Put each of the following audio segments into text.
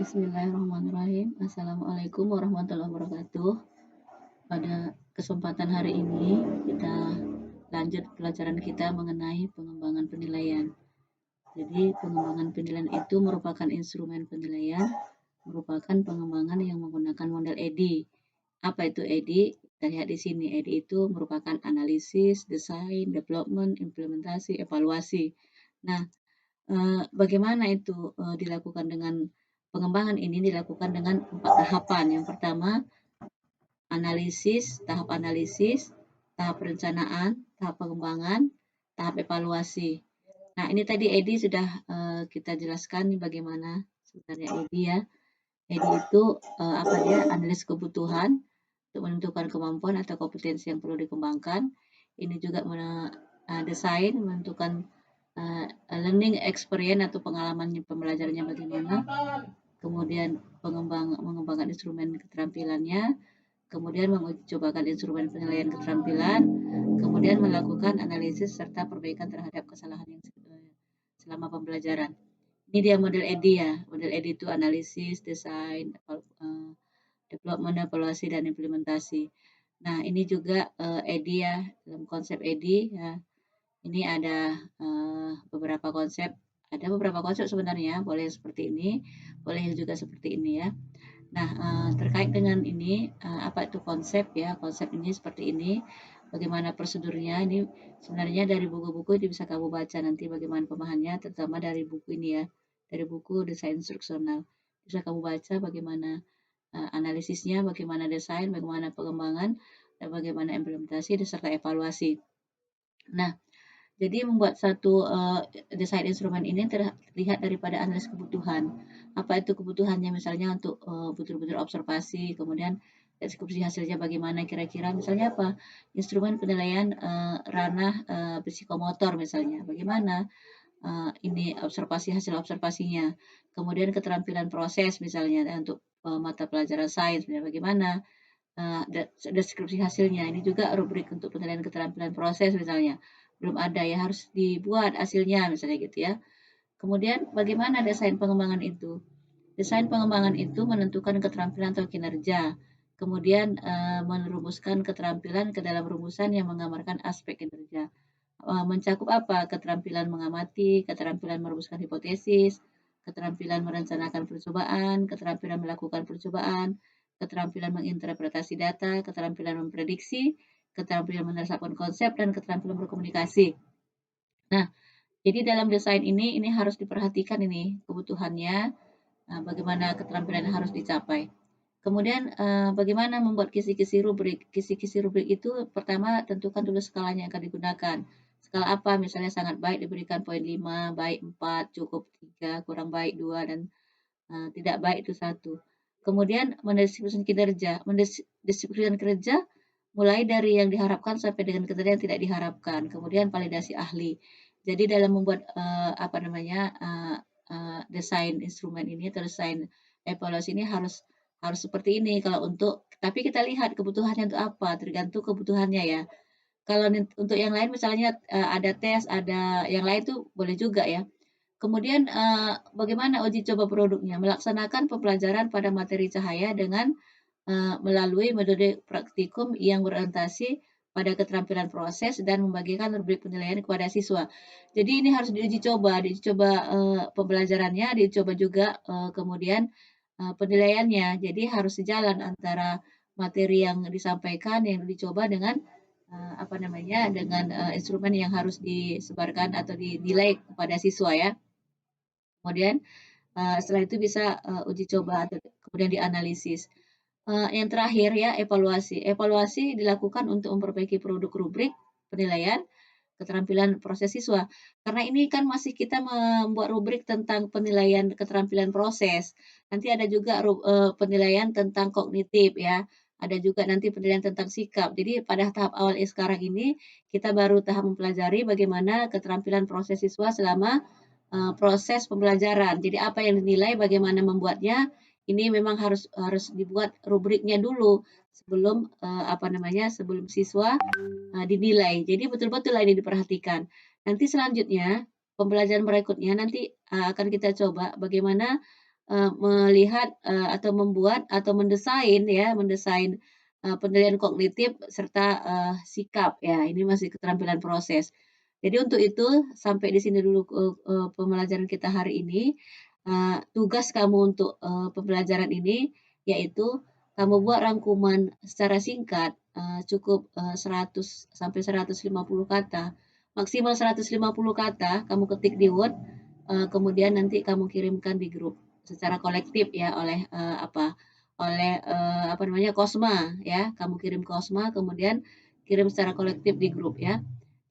Bismillahirrahmanirrahim. Assalamualaikum warahmatullahi wabarakatuh. Pada kesempatan hari ini kita lanjut pelajaran kita mengenai pengembangan penilaian. Jadi pengembangan penilaian itu merupakan instrumen penilaian, merupakan pengembangan yang menggunakan model EDI. Apa itu EDI? Kita lihat di sini. EDI itu merupakan analisis, desain, development, implementasi, evaluasi. Nah, bagaimana itu dilakukan dengan pengembangan ini dilakukan dengan 4 tahapan. Yang pertama, tahap analisis, tahap perencanaan, tahap pengembangan, tahap evaluasi. Nah, ini tadi Edi sudah kita jelaskan bagaimana sebenarnya Edi ya. Edi itu apa dia? Analisis kebutuhan untuk menentukan kemampuan atau kompetensi yang perlu dikembangkan. Ini juga desain menentukan learning experience atau pengalaman pembelajarannya bagaimana, kemudian mengembangkan instrumen keterampilannya, kemudian menguji cobakan instrumen penilaian keterampilan, kemudian melakukan analisis serta perbaikan terhadap kesalahan yang selama pembelajaran. Ini dia model EDI ya. Model EDI itu analisis, desain, development, evaluasi, dan implementasi. Nah, ini juga EDI ya, dalam konsep EDI ya. Ini ada beberapa konsep sebenarnya, boleh seperti ini, boleh juga seperti ini ya. Nah, terkait dengan ini, apa itu konsep ya? Konsep ini seperti ini. Bagaimana prosedurnya? Ini sebenarnya dari buku-buku ini bisa kamu baca nanti bagaimana pemahamannya, terutama dari buku ini ya, dari buku desain instruksional. Bisa kamu baca bagaimana analisisnya, bagaimana desain, bagaimana pengembangan, dan bagaimana implementasi, serta evaluasi. Nah, jadi membuat satu desain instrumen ini terlihat daripada analisis kebutuhan. Apa itu kebutuhannya? Misalnya untuk betul-betul observasi, kemudian deskripsi hasilnya bagaimana kira-kira. Misalnya apa? Instrumen penilaian ranah psikomotor misalnya. Bagaimana ini hasil observasinya. Kemudian keterampilan proses misalnya untuk mata pelajaran sains. Bagaimana deskripsi hasilnya. Ini juga rubrik untuk penilaian keterampilan proses misalnya. Belum ada ya, harus dibuat hasilnya misalnya gitu ya. Kemudian bagaimana desain pengembangan itu? Desain pengembangan itu menentukan keterampilan atau kinerja. Kemudian merumuskan keterampilan ke dalam rumusan yang menggambarkan aspek kinerja. Mencakup apa? Keterampilan mengamati, keterampilan merumuskan hipotesis, keterampilan merencanakan percobaan, keterampilan melakukan percobaan, keterampilan menginterpretasi data, keterampilan memprediksi, keterampilan menerapkan konsep, dan keterampilan berkomunikasi. Nah, jadi dalam desain ini harus diperhatikan ini kebutuhannya, bagaimana keterampilan yang harus dicapai. Kemudian bagaimana membuat kisi-kisi rubrik. Kisi-kisi rubrik itu pertama tentukan dulu skalanya yang akan digunakan. Skala apa? Misalnya sangat baik diberikan poin 5, baik 4, cukup 3, kurang baik 2, dan tidak baik itu 1. Kemudian mendistribusikan kinerja. Mendistribusikan kinerja mulai dari yang diharapkan sampai dengan kinerja yang tidak diharapkan. Kemudian validasi ahli. Jadi dalam membuat desain instrumen ini atau desain evaluasi ini harus seperti ini. Tapi kita lihat kebutuhannya untuk apa, tergantung kebutuhannya ya. Kalau untuk yang lain misalnya ada tes, ada yang lain tuh boleh juga ya. Kemudian bagaimana uji coba produknya? Melaksanakan pembelajaran pada materi cahaya dengan melalui metode praktikum yang berorientasi pada keterampilan proses dan membagikan rubrik penilaian kepada siswa. Jadi ini harus diuji coba pembelajarannya, diuji coba juga kemudian penilaiannya. Jadi harus sejalan antara materi yang disampaikan, yang dicoba dengan instrumen yang harus disebarkan atau dinilai kepada siswa ya. Kemudian setelah itu bisa uji coba atau kemudian dianalisis. Yang terakhir ya evaluasi. Evaluasi dilakukan untuk memperbaiki produk rubrik penilaian keterampilan proses siswa. Karena ini kan masih kita membuat rubrik tentang penilaian keterampilan proses. Nanti ada juga penilaian tentang kognitif ya. Ada juga nanti penilaian tentang sikap. Jadi pada tahap awal sekarang ini kita baru tahap mempelajari bagaimana keterampilan proses siswa selama proses pembelajaran. Jadi apa yang dinilai, bagaimana membuatnya, ini memang harus dibuat rubriknya dulu sebelum sebelum siswa dinilai. Jadi betul-betul ini diperhatikan. Nanti selanjutnya pembelajaran berikutnya nanti akan kita coba bagaimana melihat, atau membuat atau mendesain ya, mendesain, penilaian kognitif serta, sikap ya, ini masih keterampilan proses. Jadi untuk itu sampai di sini dulu, pembelajaran kita hari ini. Tugas kamu untuk, pembelajaran ini yaitu kamu buat rangkuman secara singkat, cukup, 100 sampai 150 kata, maksimal 150 kata kamu ketik di Word, kemudian nanti kamu kirimkan di grup secara kolektif ya oleh, apa namanya, Kosma ya, kamu kirim ke Kosma kemudian kirim secara kolektif di grup ya.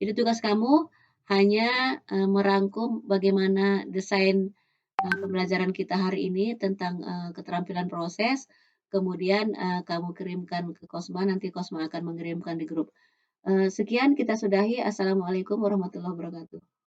Jadi tugas kamu hanya, merangkum bagaimana desain, pembelajaran kita hari ini tentang, keterampilan proses, kemudian, kamu kirimkan ke Kosma, nanti Kosma akan mengirimkan di grup. Sekian kita sudahi. Assalamualaikum warahmatullahi wabarakatuh.